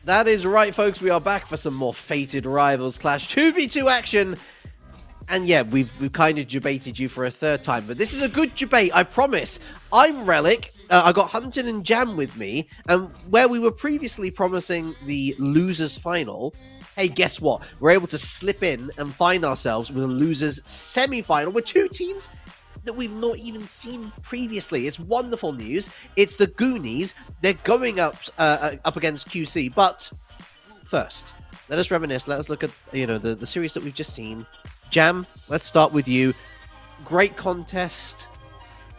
That is right, folks. We are back for some more Fated Rivals Clash 2v2 action. And yeah, we've kind of debated you for a third time, but this is a good debate, I promise. I'm Relic. I got Hunted and Jam with me, and where we were previously promising the losers final, hey, guess what? We're able to slip in and find ourselves with a losers semi-final with two teams that we've not even seen previously. It's wonderful news. It's the Goonies. They're going up against QC, but first, let us reminisce. Let us look at the series that we've just seen. Jam, let's start with you. Great contest.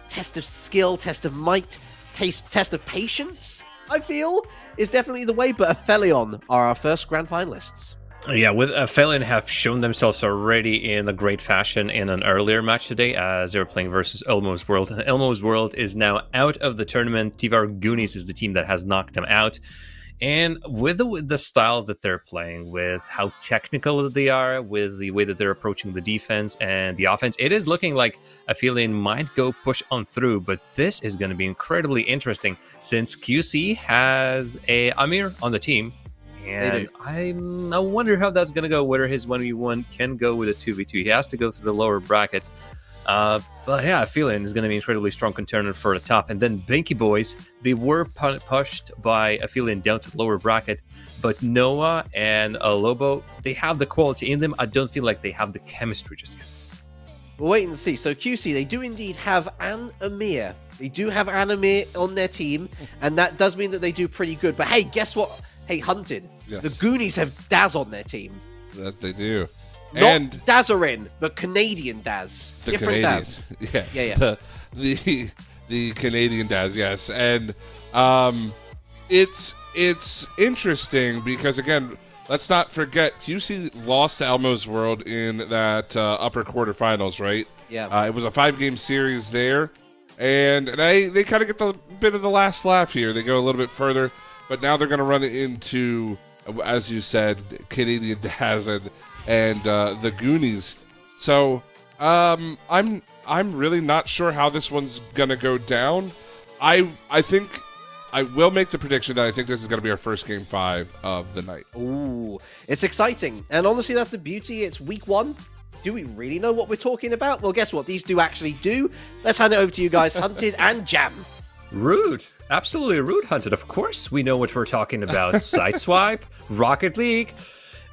Test of skill, test of might, test of patience, I feel, is definitely the way, but Aphelion are our first grand finalists. Yeah, with Aphelion have shown themselves already in a great fashion in an earlier match today as they were playing versus Elmo's World. And Elmo's World is now out of the tournament. TVR Goonies is the team that has knocked them out. And with the style that they're playing, with how technical they are, with the way that they're approaching the defense and the offense, it is looking like Aphelion might go push on through. But this is going to be incredibly interesting since QC has a Amir on the team. And I wonder how that's going to go, whether his 1v1 can go with a 2v2. He has to go through the lower bracket. But yeah, Aphelion is going to be an incredibly strong contender for the top. And then Binky Boys, they were pushed by Aphelion down to the lower bracket. But Noah and Lobo, they have the quality in them. I don't feel like they have the chemistry just yet. We'll wait and see. So QC, they do indeed have an Amir. They do have an Amir on their team. And that does mean that they do pretty good. But hey, guess what? Hey, Hunted. Yes. The Goonies have Daz on their team. That they do. Not Dazarin, but Canadian Daz. The different Canadians. Daz. Yes. Yeah. The Canadian Daz, yes. And it's interesting because, again, let's not forget, QC lost to Elmo's World in that upper quarterfinals, right? Yeah. It was a 5-game series there. And they kind of get the bit of the last laugh here. They go a little bit further. But now they're going to run into, as you said, Canadian Daz and the Goonies. So I'm really not sure how this one's going to go down. I think I will make the prediction that I think this is going to be our first game 5 of the night. Ooh, it's exciting. And honestly, that's the beauty. It's week 1. Do we really know what we're talking about? Well, guess what? These do actually do. Let's hand it over to you guys, Hunted and Jam. Rude. Absolutely rude, Hunted. Of course we know what we're talking about. Sideswipe, Rocket League.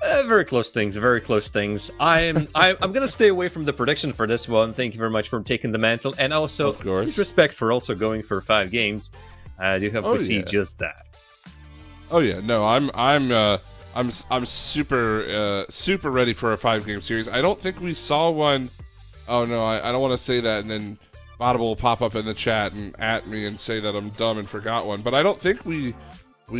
Very close things, very close things. I'm going to stay away from the prediction for this one. Thank you very much for taking the mantle. And also, of course, respect for also going for 5 games. I do hope to see just that. Oh yeah, no, I'm super ready for a 5-game series. I don't think we saw one. Oh no, I don't want to say that and then Bottle will pop up in the chat and at me and say that I'm dumb and forgot one. But I don't think we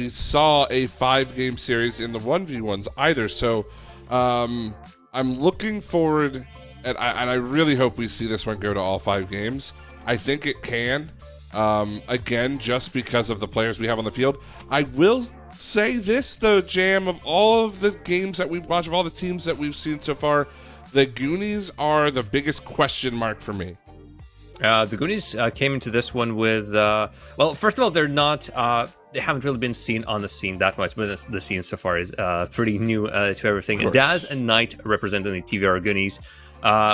saw a 5-game series in the 1v1s either. So I'm looking forward, and I really hope we see this one go to all 5 games. I think it can. Again, just because of the players we have on the field. I will say this, though, Jam, of all of the games that we've watched, of all the teams that we've seen so far, the Goonies are the biggest question mark for me. The Goonies came into this one with, well, first of all, they're not, they haven't really been seen on the scene that much, but the scene so far is pretty new to everything. And Daz and Knight representing the TVR Goonies.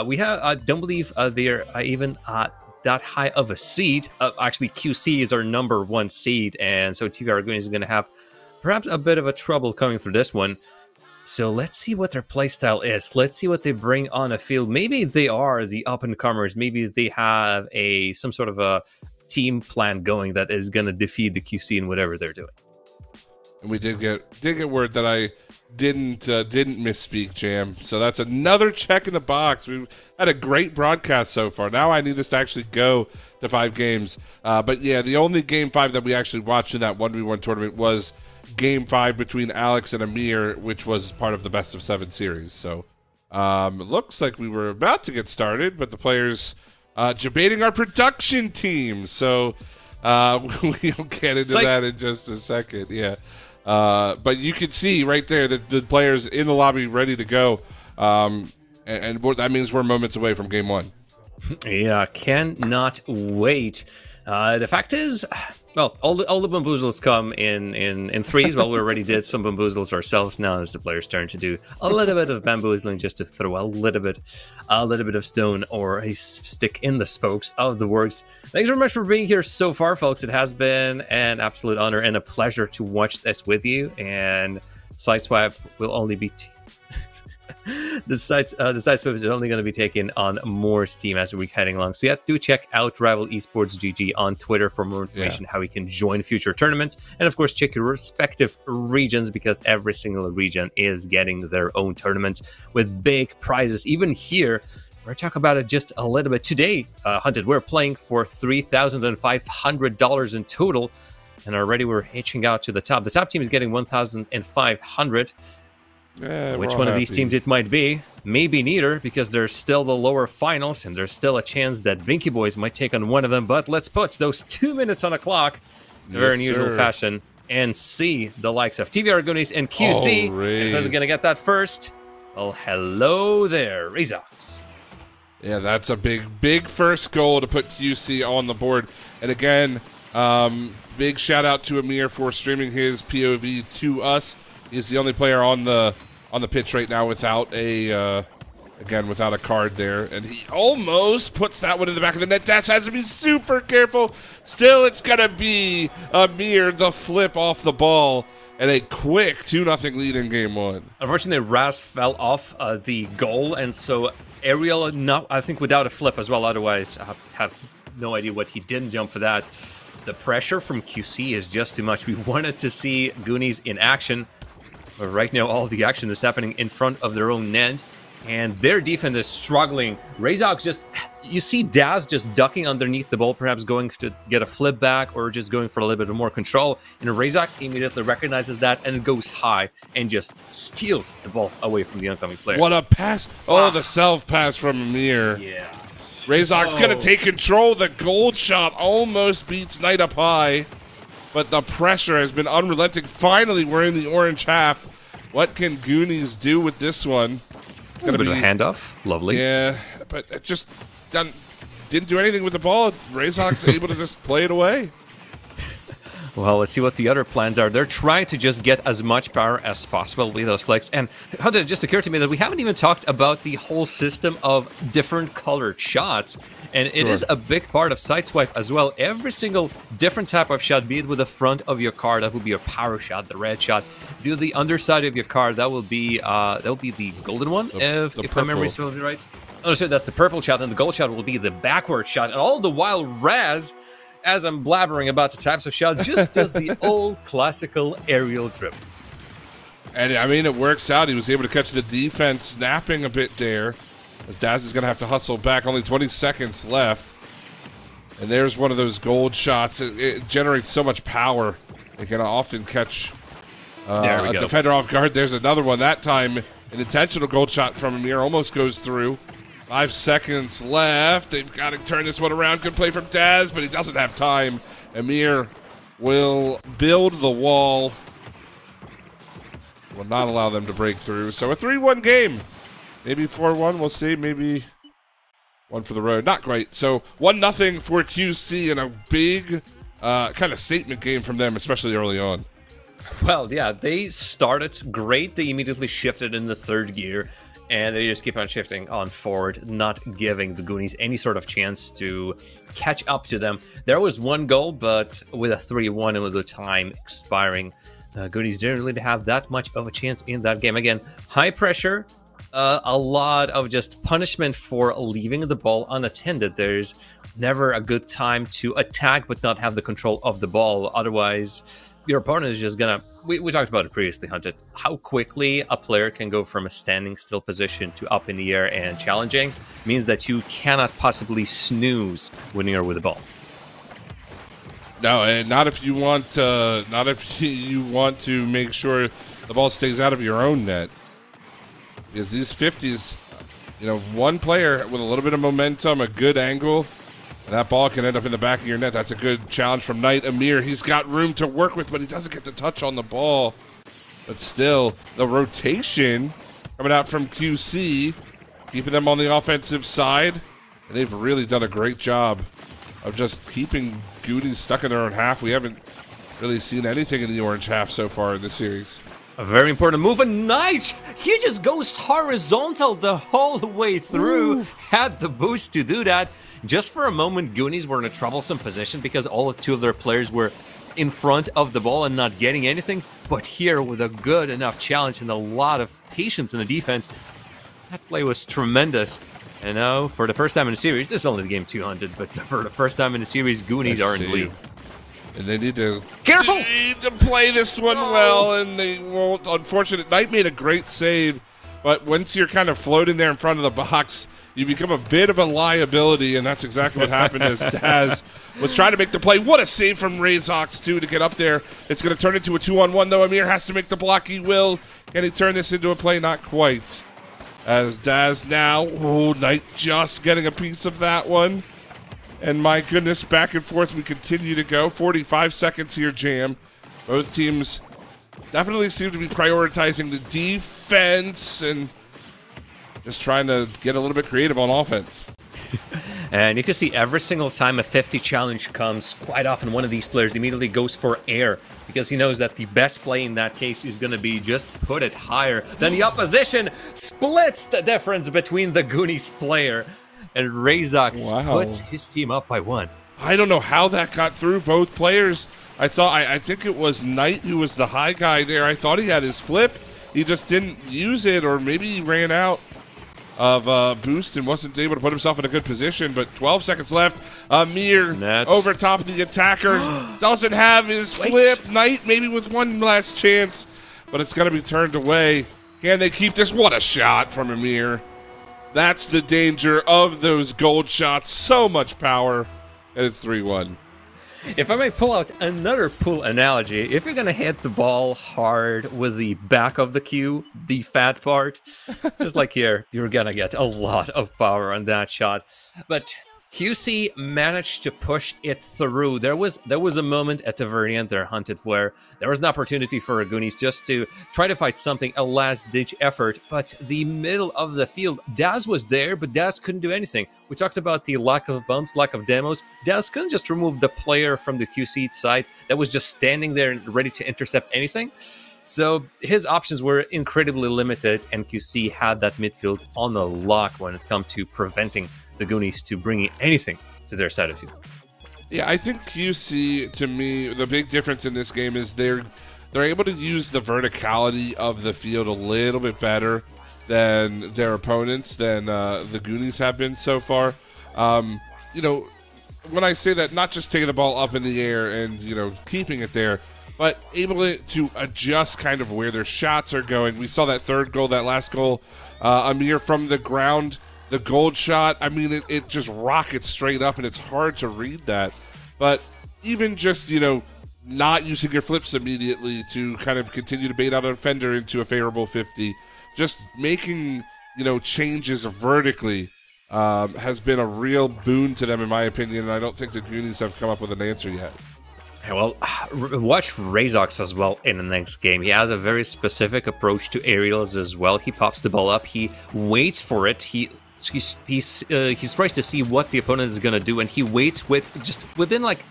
We have, I don't believe they're even that high of a seed. Actually, QC is our number 1 seed, and so TVR Goonies is going to have perhaps a bit of a trouble coming through this one. So let's see what their playstyle is. Let's see what they bring on a field. Maybe they are the up-and-comers. Maybe they have some sort of a team plan going that is going to defeat the QC in whatever they're doing. And we did get word that I didn't misspeak, Jam. So that's another check in the box. We've had a great broadcast so far. Now I need this to actually go to 5 games. But yeah, the only game 5 that we actually watched in that 1v1 tournament was Game 5 between Alex and Amir, which was part of the best of 7 series. So it looks like we were about to get started, but the players debating our production team. So we'll get into that in just a second. Yeah. But you can see right there that the players in the lobby ready to go. And that means we're moments away from game 1. Yeah, cannot wait. The fact is, Well, all the bamboozles come in threes. Well, we already did some bamboozles ourselves. Now it's the player's turn to do a little bit of bamboozling, just to throw a little bit of stone or a stick in the spokes of the works. Thanks very much for being here so far, folks. It has been an absolute honor and a pleasure to watch this with you. And Sideswipe will only be the Sideswipe is only going to be taking on more steam as we're heading along. So yeah, do check out Rival Esports GG on Twitter for more information how we can join future tournaments, and of course check your respective regions, because every single region is getting their own tournaments with big prizes. Even here, we're talking about it just a little bit today. Hunted, we're playing for $3,500 in total, and already we're hitching out to the top. The top team is getting $1,500. Which one of these teams it might be? Maybe neither, because there's still the lower finals, and there's still a chance that Vinky Boys might take on one of them. But let's put those 2 minutes on the clock in a very unusual fashion and see the likes of TVR, Goonies, and QC. Who's going to get that first? Well, hello there, Rezox. Yeah, that's a big first goal to put QC on the board. And again, big shout out to Amir for streaming his POV to us. He's the only player on the pitch right now without a without a card there, and he almost puts that one in the back of the net. Das has to be super careful. Still, it's gonna be Amir the flip off the ball and a quick 2-0 lead in game one. Unfortunately, Raz fell off the goal, and so Ariel, I think without a flip as well. Otherwise, I have no idea what he didn't jump for that. The pressure from QC is just too much. We wanted to see Goonies in action. But right now, all the action is happening in front of their own net, and their defense is struggling. Rezox you see Daz just ducking underneath the ball, perhaps going to get a flip back or just going for a little bit more control. And Rezox immediately recognizes that and goes high and just steals the ball away from the oncoming player. What a pass! Oh, the self pass from Amir. Yeah. Rezox gonna take control. The gold shot almost beats Knight up high. But the pressure has been unrelenting. Finally, we're in the orange half. What can Goonies do with this one? A bit of a handoff. Lovely. Yeah, but it just didn't do anything with the ball. Rezox able to just play it away. Well, let's see what the other plans are. They're trying to just get as much power as possible with those flicks. And how did it just occur to me that we haven't even talked about the whole system of different colored shots. And it is a big part of Sideswipe as well. Every single different type of shot, be it with the front of your card, that would be your power shot, the red shot. Do the underside of your card, that will be the golden one, if my memory serves me right. Oh, so that's the purple shot, and the gold shot will be the backward shot. And all the while, Raz, as I'm blabbering about the types of shots, just does the old classical aerial dribble. And I mean, it works out. He was able to catch the defense snapping a bit there, as Daz is going to have to hustle back. Only 20 seconds left. And there's one of those gold shots. It generates so much power. It can often catch a defender off guard. There's another one. That time, an intentional gold shot from Amir almost goes through. 5 seconds left. They've got to turn this one around. Good play from Daz, but he doesn't have time. Amir will build the wall. Will not allow them to break through. So a 3-1 game. Maybe 4-1. We'll see. Maybe one for the road. Not great. So 1-0 for QC and a big kind of statement game from them, especially early on. Well, yeah, they started great. They immediately shifted in the third gear. And they just keep on shifting on forward, not giving the Goonies any sort of chance to catch up to them. There was one goal, but with a 3-1 and with the time expiring, Goonies didn't really have that much of a chance in that game. Again, high pressure, a lot of just punishment for leaving the ball unattended. There's never a good time to attack but not have the control of the ball. Otherwise, your opponent is just gonna... We talked about it previously, Hunted. How quickly a player can go from a standing still position to up in the air and challenging means that you cannot possibly snooze when you're with the ball. No, and not if you want to. Not if you want to make sure the ball stays out of your own net. Because these 50s, you know, one player with a little bit of momentum, a good angle, and that ball can end up in the back of your net. That's a good challenge from Knight. Amir, he's got room to work with, but he doesn't get to touch on the ball. But still, the rotation coming out from QC, keeping them on the offensive side. And they've really done a great job of just keeping Goonies stuck in their own half. We haven't really seen anything in the orange half so far in this series. A very important move, and Knight, he just goes horizontal the whole way through. Ooh. Had the boost to do that. Just for a moment, Goonies were in a troublesome position because all two of their players were in front of the ball and not getting anything. But here, with a good enough challenge and a lot of patience in the defense, that play was tremendous. And now, for the first time in the series, this is only the game 200, but for the first time in the series, Goonies are in the lead. And they need to play this one well, and they won't. Unfortunate. Knight made a great save, but once you're kind of floating there in front of the box, you become a bit of a liability, and that's exactly what happened as Daz was trying to make the play. What a save from Razox, too, to get up there. It's going to turn into a 2-on-1, though. Amir has to make the block. He will. Can he turn this into a play? Not quite. As Daz now, Knight just getting a piece of that one. And my goodness, back and forth we continue to go. 45 seconds here, Jam. Both teams definitely seem to be prioritizing the defense and just trying to get a little bit creative on offense. And you can see every single time a 50 challenge comes, quite often one of these players immediately goes for air because he knows that the best play in that case is going to be just put it higher. Then the opposition splits the difference between the Goonies player. And Razox puts his team up by 1. I don't know how that got through both players. I think it was Knight who was the high guy there. I thought he had his flip. He just didn't use it, or maybe he ran out of boost and wasn't able to put himself in a good position. But 12 seconds left. Amir over top of the attacker. Doesn't have his flip. Knight maybe with one last chance, but it's going to be turned away. Can they keep this? What a shot from Amir. That's the danger of those gold shots. So much power, and it's 3-1. If I may pull out another pool analogy, if you're going to hit the ball hard with the back of the cue, the fat part, just like here, you're going to get a lot of power on that shot. But QC managed to push it through. There was a moment at the very end there, Hunted, where there was an opportunity for Goonies just to try to fight something, a last-ditch effort, but the middle of the field, Daz was there, but Daz couldn't do anything. We talked about the lack of bumps, lack of demos. Daz couldn't just remove the player from the QC side that was just standing there and ready to intercept anything. So his options were incredibly limited, and QC had that midfield on the lock when it comes to preventing the Goonies to bringing anything to their side of the field. Yeah, I think QC, to me, the big difference in this game is they're able to use the verticality of the field a little bit better than their opponents, than the Goonies have been so far. You know, when I say that, not just taking the ball up in the air and, you know, keeping it there, but able to adjust kind of where their shots are going. We saw that third goal, that last goal, Amir from the ground. The gold shot, I mean, it just rockets straight up, and it's hard to read that. But even just, you know, not using your flips immediately to kind of continue to bait out a defender into a favorable 50, just making, you know, changes vertically has been a real boon to them, in my opinion, and I don't think the Goonies have come up with an answer yet. Well, watch Razox as well in the next game. He has a very specific approach to aerials as well. He pops the ball up, he waits for it, he tries to see what the opponent is going to do, and he waits within like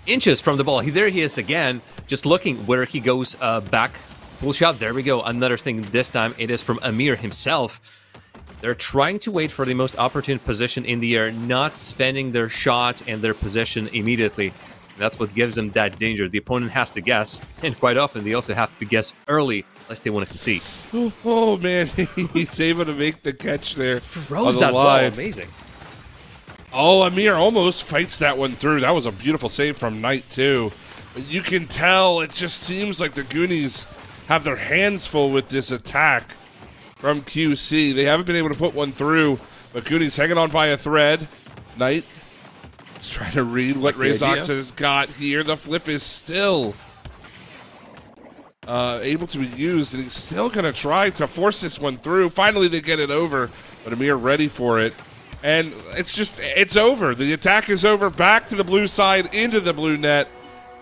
inches from the ball. There he is again, just looking where he goes back. Pull shot, there we go. Another thing this time, it is from Amir himself. They're trying to wait for the most opportune position in the air, not spending their shot and their position immediately. And that's what gives them that danger. The opponent has to guess, and quite often they also have to guess early, unless they want to concede. Oh man, he's able to make the catch there. Throws that ball, amazing. Oh, Amir almost fights that one through. That was a beautiful save from Knight too. But you can tell, it just seems like the Goonies have their hands full with this attack from QC. They haven't been able to put one through, but Goonies hanging on by a thread. Knight trying to read what Razox has got here. The flip is still able to be used, and he's still going to try to force this one through. Finally, they get it over, but Amir ready for it. And it's over. The attack is over. Back to the blue side, into the blue net.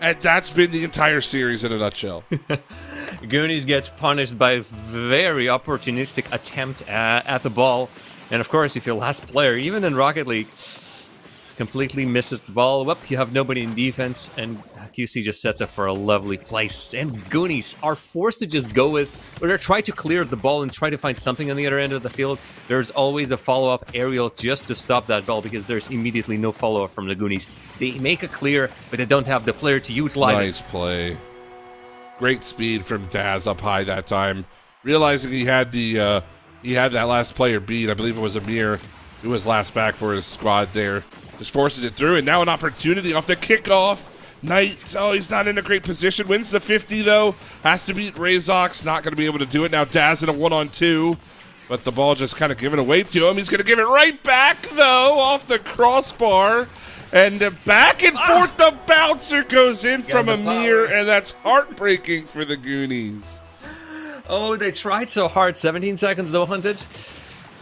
And that's been the entire series in a nutshell. Goonies gets punished by a very opportunistic attempt at the ball. And of course, if you're last player, even in Rocket League, completely misses the ball. Well, you have nobody in defense, and QC just sets up for a lovely place. And Goonies are forced to just go with, or they're trying to clear the ball and try to find something on the other end of the field. There's always a follow-up aerial just to stop that ball because there's immediately no follow-up from the Goonies. They make a clear, but they don't have the player to utilize it. Nice play. Great speed from Daz up high that time. Realizing he had that last player beat. I believe it was Amir who was last back for his squad there. Just forces it through, and now an opportunity off the kickoff. Knight, oh, he's not in a great position. Wins the 50, though. Has to beat Razok's. Not going to be able to do it. Now Daz in a 1-on-2. But the ball just kind of given away to him. He's going to give it right back, though, off the crossbar. And back and forth, the bouncer goes in from Amir, and that's heartbreaking for the Goonies. Oh, they tried so hard. 17 seconds, though, Hunted.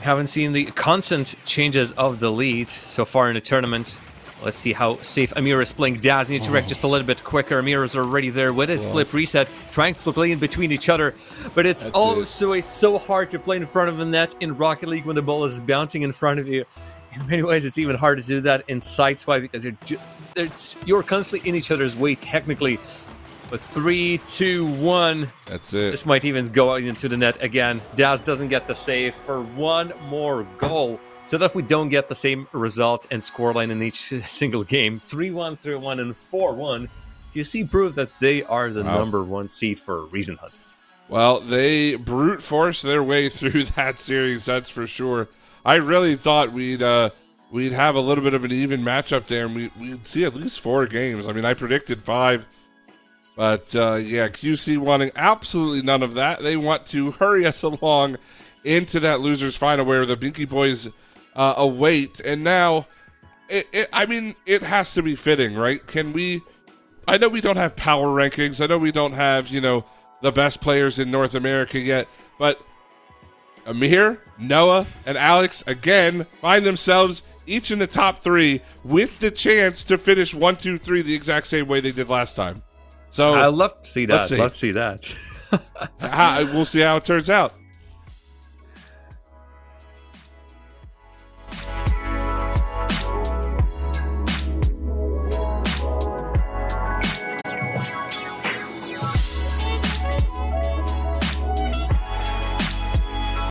Haven't seen the constant changes of the lead so far in the tournament. Let's see how safe Amir is playing. Daz needs to react just a little bit quicker. Amir is already there with his flip reset, trying to play in between each other. But it's so hard to play in front of the net in Rocket League when the ball is bouncing in front of you. In many ways, it's even harder to do that in Sideswipe because you're constantly in each other's way technically. But 3, 2, 1. That's it. This might even go into the net again. Daz doesn't get the save for one more goal, so that we don't get the same result and scoreline in each single game. 3-1, 3-1, and 4-1. You see proof that they are the number 1 seed for a reason, Hunt. Well, they brute forced their way through that series, that's for sure. I really thought we'd have a little bit of an even matchup there, and we'd see at least 4 games. I mean, I predicted 5. But, yeah, QC wanting absolutely none of that. They want to hurry us along into that loser's final where the Binky Boys await. And now, I mean, it has to be fitting, right? I know we don't have power rankings. I know we don't have, the best players in North America yet. But Amir, Noah, and Alex, again, find themselves each in the top 3 with the chance to finish 1, 2, 3 the exact same way they did last time. So I love to see that. Love to see that. We'll see how it turns out.